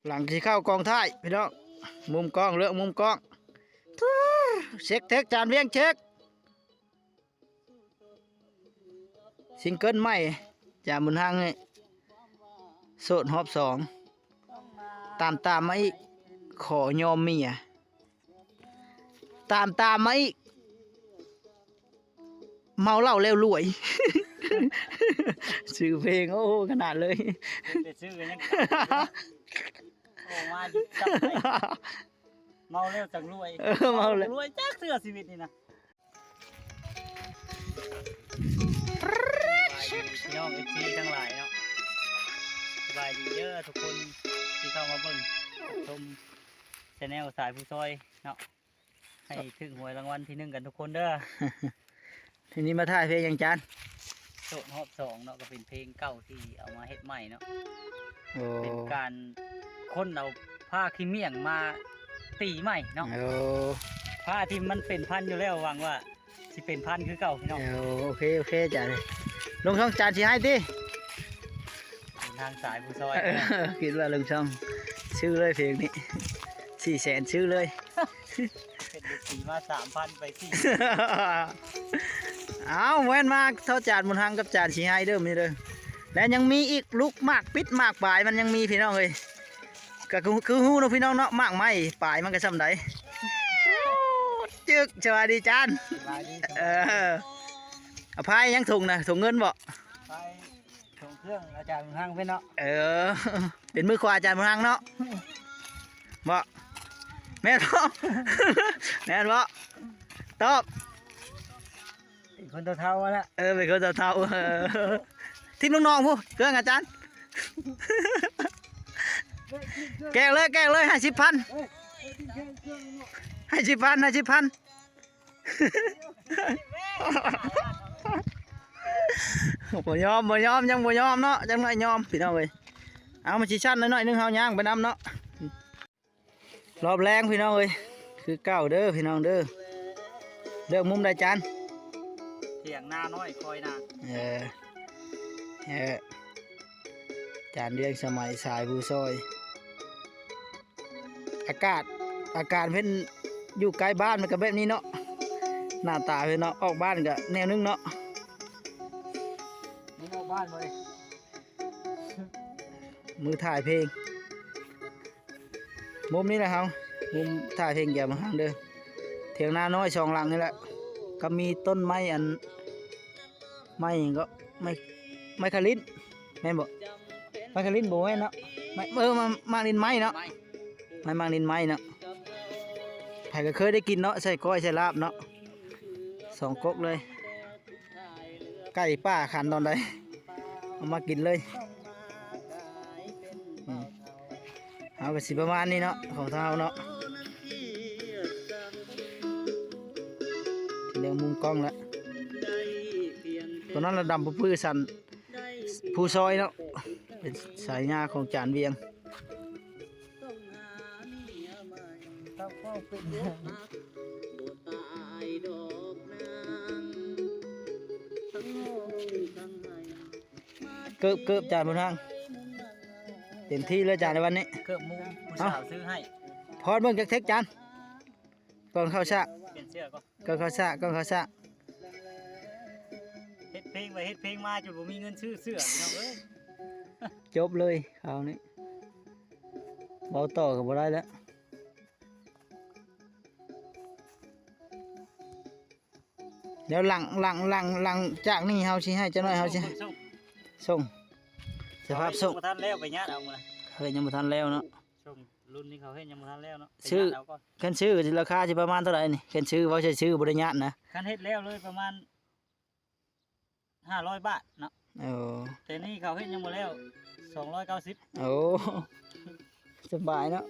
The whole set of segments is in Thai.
หลังที่เข้ากองท้ายพี่น้องมุมกล้องเลือกมุมกล้องเช็คเทคจานเวียงเช็คซิงเกิลใหม่จากบุญฮังนี่โสดฮอบสองตามมาอีกขอยอมเมียตามมาอีกเมาเหล้าแล้วรวย ชื่อเพลงโอ้ขนาดเลยแต่ชื่อกันยังโอ้มาดิจับไปเมาแล้วจังรวยเมาแล้วรวยจักเสื้อชีวิตนี่นะพี่น้องเอฟซีทั้งหลายเนาะสบายดีเยอะทุกคนที่เข้ามาเบิ่งชมชาแนลสายผู้ซอยเนาะให้ถึงหวยรางวัลที่1กันทุกคนเด้อ ทีนี้มาถ่ายเพลงยังจานโสดฮอบสองเนาะก็เป็นเพลงเก่าที่เอามาเฮ็ดใหม่เนาะ โอ้ เป็นการค้นเอาผ้าขี้เมี่ยงมาตีใหม่เนาะ โอ้ ผ้าที่มันเป็นพันอยู่แล้วหวังว่าสิเป็นพันคือเก่าพี่น้อง โอเคจานลงช่องจานสิให้ดิ เป็นทางสายผู้ซอย คิดว่าลงช่องชื่อเลยเพลงนี้400,000ชื่อเลย เป็นเด็กสีมา3,000ไปสี่ เอาแว่นมากเท่าจานบุญฮังกับจานสีไฮเด้อมีเด้อและยังมีอีกลูกมากปิดมากปลายมันยังมีพี่น้องเลยก็คือฮู้เนาะพี่น้องเนาะมากไม่ปลายมันก็ซ้ำใดจึกสวัสดีจานอภัยยังถุงนะถุงเงินบ่ไปส่งเครื่องอาจารย์ห้างเพื่อนเนาะเป็นมือขวาจานบุญฮังเนาะบ่แม่นบ่ แม่นบ่ตอบเป็นคนเท่าๆแล้วเป็นคนเท่าทีมน้องๆผู้เครื่องอาจารย์ แกงเลย50,000บ่ยอมยังบ่ยอมเนาะจังไงยอมพี่น้องเอ้ยเอามาชิชั่นน้อยๆนึงเฮาย่างไปนำเนาะรอบแรงพี่น้องเอ้ยคือเก้าเด้อพี่น้องเด้อเลือกมุมใดจานเถียงหน้าน้อยคอยนาจานเรียงสมัยสายผู้ซอยอากาศเพิ่นอยู่ใกล้บ้านมันก็แบบนี้เนาะหน้าตาเพิ่นเนาะออกบ้านก็แนวนึงเนาะนี่ออกบ้านเลยมือถ่ายเพลงมุมนี้แหละครับมุมถ่ายเพลงแกมาห้างเด้อเถียงนาน้อย2 หลังนี่แหละก็มีต้นไม้ไม้ก็ไม้คาลินแม่นบ่ไม้คาลินบ่แม่นเนาะมาลินไม้เนาะไม้มาลินไม้เนาะใครก็เคยได้กินเนาะใส่ก้อยใส่ลาบเนาะ2 ก๊กเลยไก่ป้าขันตอนใดเอามากินเลยเอาไปสิประมาณนี้เนาะของเท้าเนาะเดี๋ยวมุมกล้องแล้วตัวนั้นระดำพื้นสันผู้ซอยเนาะเป็นสายงาของจานเวียงเกิบจานบนทางเต็มที่เลยจานในวันนี้เกือบมูผู้สาวซื้อให้พอดเบิ่งจากเทคจานก่อนเข้าฉากเปลี่ยนเสื้อก่อนเข้าฉากเฮ็ดเพลงไปเฮ็ดเพลงมาจนผมมีเงินซื้อเสื้อพี่น้องเอ้ยจบเลยคราวนี้เบาต่อกับบ่ได้แล้วเดี๋ยวหลังจากนี้เฮาสิให้เจ้าน้อยเฮาสิส่งสภาพส่งทันแล้วไปญาติเอามาเฮ้ยยังบ่ทันแล้วเนาะส่งรุ่นนี้เขาเฮ็ดยังบ่ทันแล้วเนาะชื่อคันชื่อราคาสิประมาณเท่าไหร่นี่คันชื่อว่าใช่ชื่อบ่ได้ญาตินะคันเฮ็ดแล้วเลยประมาณ500 บาทเนาะแต่นี่เขาเฮ็ดยังบ่แล้ว290สบายเนาะ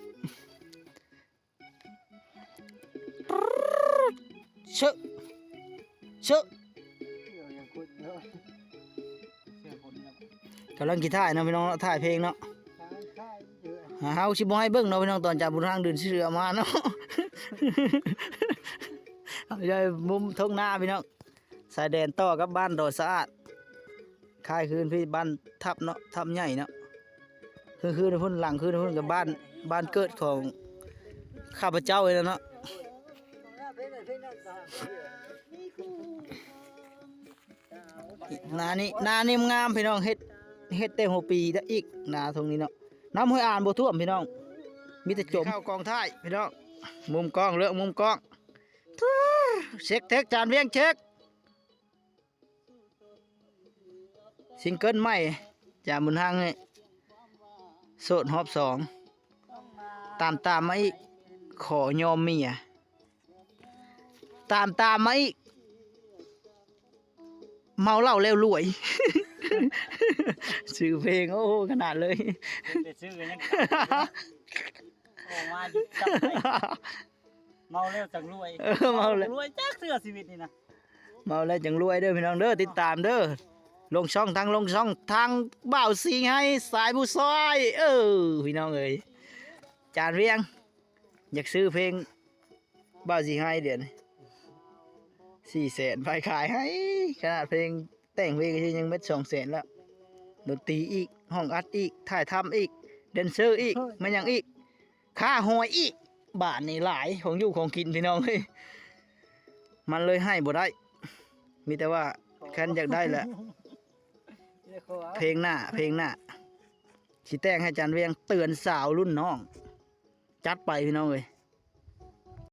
เชอะกำลังกีตาร์เนาะพี่น้องถ่ายเพลงเนาะเฮาสิบ่ให้เบิ่งเนาะพี่น้องตอนจากบุญทางเดินเสือมาเนาะเอาใจมุมทุ่งนาพี่น้องสายแดนต่อกับบ้านโดดสะอาดค่ายคืนพี่บ้านทับเนาะทับใหญ่เนาะ คือพุ่นหลังคือพุ่นกับบ้านเกิดของข้าพเจ้าเลยนะเนาะนานี่งามพี่น้องเฮ็ดแต่หัวปีได้อีกนาตรงนี้เนาะน้ำห้วยอ่านบ่ท่วมพี่น้องมีแต่จมเข้ากองท้ายพี่น้องมุมกล้องเลือกมุมกล้องเช็คเทคจานเวียงเช็คซิงเกิลใหม่จากบุญฮังนี่โสดฮอบสองตามมาอีกขอยอมเมียตามมาอีกเมาเหล้าแล้วรวย ชื่อเพลงโอ้ขนาดเลย ไปซื้อกันยังโอ้มาดิจับไปเมาแล้วจังรวย เมาแล้ว รวยจักเสื้อชีวิตนี่นะ เมาแล้วจังรวยเด้อพี่น้องเด้อติดตามเด้อลงช่องทางบ่าวสิงให้สายผู้ซอยพี่น้องเอ้ยจานเวียงอยากซื้อเพลงบ่าวสิงให้เดือน400,000ไปขายให้ขนาดเพลงแต่งเพลงก็ยังเม็ด200,000แล้วดนตรีอีกห้องอัดอีกถ่ายทำอีกแดนเซอร์อีกมันยังอีกค่าหอยอีกบาทนี่หลายของอยู่ของกินพี่น้องเฮ้ยมันเลยให้บ่ได้ มีแต่ว่าแค่อยากได้แหละเพลงหน้าสิแต่งให้จันเวียงเตือนสาวรุ่นน้องจัดไปพี่น้องเอ้ย